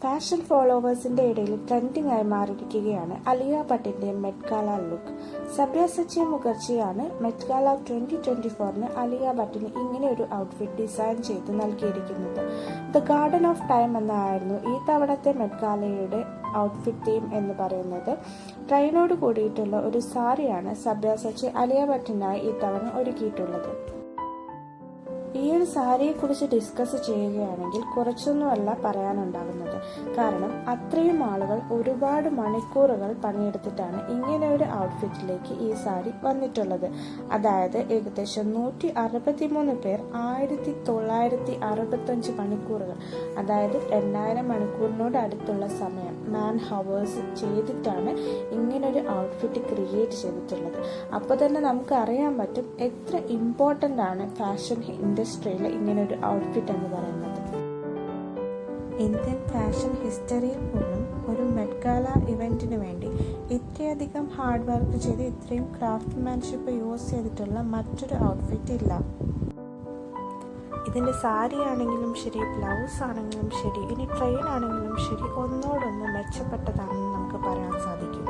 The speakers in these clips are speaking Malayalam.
ഫാഷൻ ഫോളോവേഴ്സിന്റെ ഇടയിൽ ട്രെൻഡിംഗ് ആയി മാറിയിരിക്കുകയാണ് അലിയ ഭട്ടിന്റെ മെറ്റ് ഗാല ലുക്ക്. സബ്യാസച്ചി മുഖർജിയാണ് മെറ്റ് ഗാല 2024 അലിയ ഭട്ടിന് ഇങ്ങനെ ഒരു ഔട്ട്ഫിറ്റ് ഡിസൈൻ ചെയ്ത് നൽകിയിരിക്കുന്നത്. ദ ഗാർഡൻ ഓഫ് ടൈം എന്നായിരുന്നു ഈ തവണത്തെ മെറ്റ് ഗാലയുടെ ഔട്ട്ഫിറ്റ് തീം എന്ന് പറയുന്നത്. ട്രെയിനോട് കൂടിയിട്ടുള്ള ഒരു സാരിയാണ് സബ്യാസച്ചി അലിയ ഭട്ടിനായി ഈ തവണ ഒരുക്കിയിട്ടുള്ളത്. ഈ ഒരു സാരിയെക്കുറിച്ച് ഡിസ്കസ് ചെയ്യുകയാണെങ്കിൽ കുറച്ചൊന്നുമല്ല പറയാനുണ്ടാകുന്നത്. കാരണം അത്രയും ആളുകൾ ഒരുപാട് മണിക്കൂറുകൾ പണിയെടുത്തിട്ടാണ് ഇങ്ങനെ ഒരു ഔട്ട്ഫിറ്റിലേക്ക് ഈ സാരി വന്നിട്ടുള്ളത്. അതായത് ഏകദേശം 163 പേർ 1965 മണിക്കൂറുകൾ, അതായത് 2000 മണിക്കൂറിനോട് അടുത്തുള്ള സമയം മാൻ ഹവേഴ്സ് ചെയ്തിട്ടാണ് ഇങ്ങനൊരു ഔട്ട്ഫിറ്റ് ക്രിയേറ്റ് ചെയ്തിട്ടുള്ളത്. അപ്പോൾ തന്നെ നമുക്ക് അറിയാൻ പറ്റും എത്ര ഇമ്പോർട്ടൻ്റ് ആണ് ഫാഷൻ ഇൻഡസ്ട്രിയിൽ ഇങ്ങനൊരു ഔട്ട്ഫിറ്റ് എന്ന് പറയുന്നത്. ഇന്ത്യൻ ഫാഷൻ ഹിസ്റ്ററിയിൽ പോലും ഒരു മെറ്റ് ഗാല ഇവൻറ്റിന് വേണ്ടി ഇത്രയധികം ഹാർഡ് വർക്ക് ചെയ്ത് ഇത്രയും ക്രാഫ്റ്റ്മാൻഷിപ്പ് യൂസ് ചെയ്തിട്ടുള്ള മറ്റൊരു ഔട്ട്ഫിറ്റ് ഇല്ല. ഇതിൻ്റെ സാരി ആണെങ്കിലും ശരി, ബ്ലൗസ് ആണെങ്കിലും ശരി, ഇനി ട്രെയിൻ ആണെങ്കിലും ശരി, ഒന്നോടൊന്ന് മെച്ചപ്പെട്ടതാണെന്ന് നമുക്ക് പറയാൻ സാധിക്കും.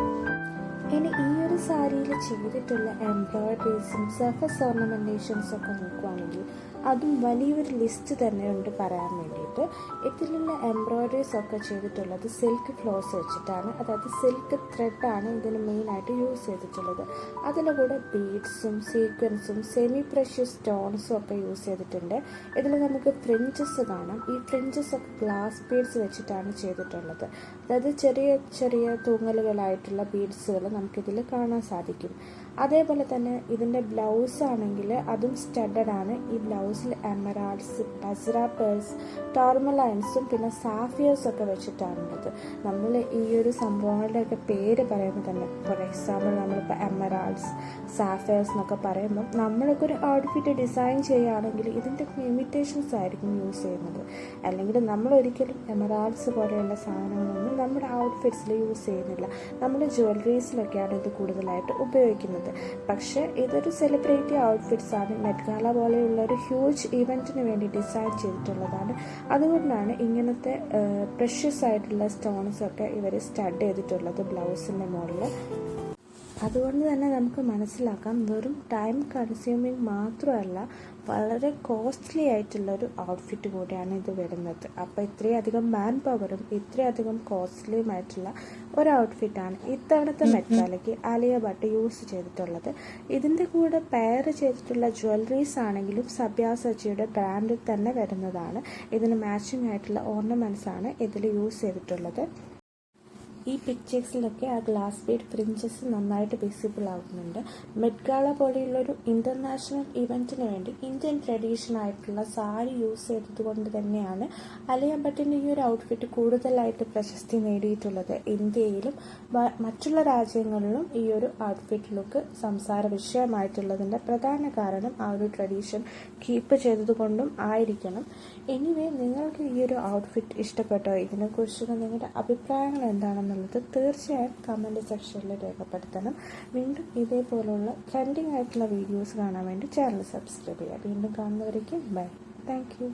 ഇനി ഈ ഒരു സാരിയിൽ ചെയ്തിട്ടുള്ള എംബ്രോയിഡറീസും സർഫസ് ഓർണമെൻറ്റേഷൻസും ഒക്കെ നോക്കുകയാണെങ്കിൽ അതും വലിയൊരു ലിസ്റ്റ് തന്നെയുണ്ട് പറയാൻ വേണ്ടിയിട്ട്. ഇതിലുള്ള എംബ്രോയിഡറീസ് ഒക്കെ ചെയ്തിട്ടുള്ളത് സിൽക്ക് ക്ലോസ് വെച്ചിട്ടാണ്, അതായത് സിൽക്ക് ത്രെഡാണ് ഇതിന് മെയിനായിട്ട് യൂസ് ചെയ്തിട്ടുള്ളത്. അതിൻ്റെ കൂടെ ബീഡ്സും സീക്വൻസും സെമി പ്രഷ്യസ് സ്റ്റോൺസും ഒക്കെ യൂസ് ചെയ്തിട്ടുണ്ട്. ഇതിൽ നമുക്ക് ഫ്രിഞ്ചസ് കാണാം. ഈ ഫ്രിഞ്ചസ് ഒക്കെ ഗ്ലാസ് ബീഡ്സ് വെച്ചിട്ടാണ് ചെയ്തിട്ടുള്ളത്. അതായത് ചെറിയ ചെറിയ തൂങ്ങലുകളായിട്ടുള്ള ബീഡ്സുകൾ നമുക്കിതിൽ കാണാൻ സാധിക്കും. അതേപോലെ തന്നെ ഇതിൻ്റെ ബ്ലൗസ് ആണെങ്കിൽ അതും സ്റ്റഡഡ് ആണ്. ഈ ബ്ലൗസിൽ എമറാൾഡ്സ്, ബസ്ര പേഴ്സ്, ടോർമലൈൻസും പിന്നെ സാഫിയേഴ്സ് ഒക്കെ വെച്ചിട്ടാണുള്ളത്. നമ്മൾ ഈ ഒരു സംഭവങ്ങളുടെയൊക്കെ പേര് പറയുമ്പോൾ തന്നെ, ഫോർ എക്സാമ്പിൾ നമ്മളിപ്പോൾ എമറാൾഡ്സ്, സാഫിയേഴ്സ് എന്നൊക്കെ പറയുമ്പോൾ നമ്മളൊക്കെ ഒരു ഔട്ട്ഫിറ്റ് ഡിസൈൻ ചെയ്യുകയാണെങ്കിൽ ഇതിൻ്റെ ഇമിറ്റേഷൻസ് ആയിരിക്കും യൂസ് ചെയ്യുന്നത്. അല്ലെങ്കിൽ നമ്മൾ ഒരിക്കലും എമറാൾഡ്സ് പോലെയുള്ള സാധനങ്ങളൊന്നും നമ്മുടെ ഔട്ട്ഫിറ്റ്സിൽ യൂസ് ചെയ്യുന്നില്ല. നമ്മുടെ ജ്വല്ലറീസിലൊക്കെയാണ് ഇത് കൂടുതലായിട്ട് ഉപയോഗിക്കുന്നത്. പക്ഷേ ഇതൊരു സെലിബ്രിറ്റി ഔട്ട്ഫിറ്റ്സ് ആണ്. മെറ്റ് ഗാല പോലെയുള്ള ഒരു ഹ്യൂജ് ഇവൻറ്റിന് വേണ്ടി ഡിസൈൻ ചെയ്തിട്ടുള്ളതാണ്. അതുകൊണ്ടാണ് ഇങ്ങനത്തെ പ്രഷ്യസ് ആയിട്ടുള്ള സ്റ്റോൺസ് ഒക്കെ ഇവർ സ്റ്റഡ് ചെയ്തിട്ടുള്ളത് ബ്ലൗസിൻ്റെ മുകളിൽ. അതുകൊണ്ട് തന്നെ നമുക്ക് മനസ്സിലാക്കാം വെറും ടൈം കൺസ്യൂമിങ് മാത്രമല്ല, വളരെ കോസ്റ്റ്ലി ആയിട്ടുള്ളൊരു ഔട്ട്ഫിറ്റ് കൂടിയാണ് ഇത് വരുന്നത്. അപ്പോൾ ഇത്രയധികം മാൻ പവറും ഇത്രയധികം കോസ്റ്റ്ലിയുമായിട്ടുള്ള ഒരു ഔട്ട്ഫിറ്റാണ് ഇത്തവണത്തെ മെറ്റ് ഗാലയ്ക്ക് ആലിയ ഭട്ട് യൂസ് ചെയ്തിട്ടുള്ളത്. ഇതിൻ്റെ കൂടെ പെയർ ചെയ്തിട്ടുള്ള ജ്വല്ലറീസ് ആണെങ്കിലും സബ്യാസച്ചിയുടെ ബ്രാൻഡിൽ തന്നെ വരുന്നതാണ്. ഇതിന് മാച്ചിങ് ആയിട്ടുള്ള ഓർണമെൻറ്റ്സ് ആണ് ഇതിൽ യൂസ് ചെയ്തിട്ടുള്ളത്. ഈ പിക്ചേഴ്സിലൊക്കെ ആ ഗ്ലാസ് ബീഡ് ഫ്രിഞ്ചസ് നന്നായിട്ട് വിസിബിൾ ആകുന്നുണ്ട്. മെറ്റ് ഗാല പോലെയുള്ളൊരു ഇൻ്റർനാഷണൽ ഇവൻറ്റിന് വേണ്ടി ഇന്ത്യൻ ട്രഡീഷൻ ആയിട്ടുള്ള സാരി യൂസ് ചെയ്തത് കൊണ്ട് തന്നെയാണ് അലിയ ഭട്ടിൻ്റെ ഈ ഒരു ഔട്ട്ഫിറ്റ് കൂടുതലായിട്ട് പ്രശസ്തി നേടിയിട്ടുള്ളത്. ഇന്ത്യയിലും മറ്റുള്ള രാജ്യങ്ങളിലും ഈ ഒരു ഔട്ട്ഫിറ്റ് ലുക്ക് സംസാര വിഷയമായിട്ടുള്ളതിൻ്റെ പ്രധാന കാരണം ആ ഒരു ട്രഡീഷൻ കീപ്പ് ചെയ്തതുകൊണ്ടും ആയിരിക്കണം. എനിവേ, നിങ്ങൾക്ക് ഈ ഒരു ഔട്ട്ഫിറ്റ് ഇഷ്ടപ്പെട്ടോ? ഇതിനെക്കുറിച്ചുള്ള നിങ്ങളുടെ അഭിപ്രായങ്ങൾ എന്താണെന്നുള്ളത് തീർച്ചയായും കമൻറ്റ് സെക്ഷനിൽ രേഖപ്പെടുത്തണം. വീണ്ടും ഇതേപോലുള്ള ട്രെൻഡിങ് ആയിട്ടുള്ള വീഡിയോസ് കാണാൻ വേണ്ടി ചാനൽ സബ്സ്ക്രൈബ് ചെയ്യുക. വീണ്ടും കാണുന്നവരേക്കും ബൈ. Thank you.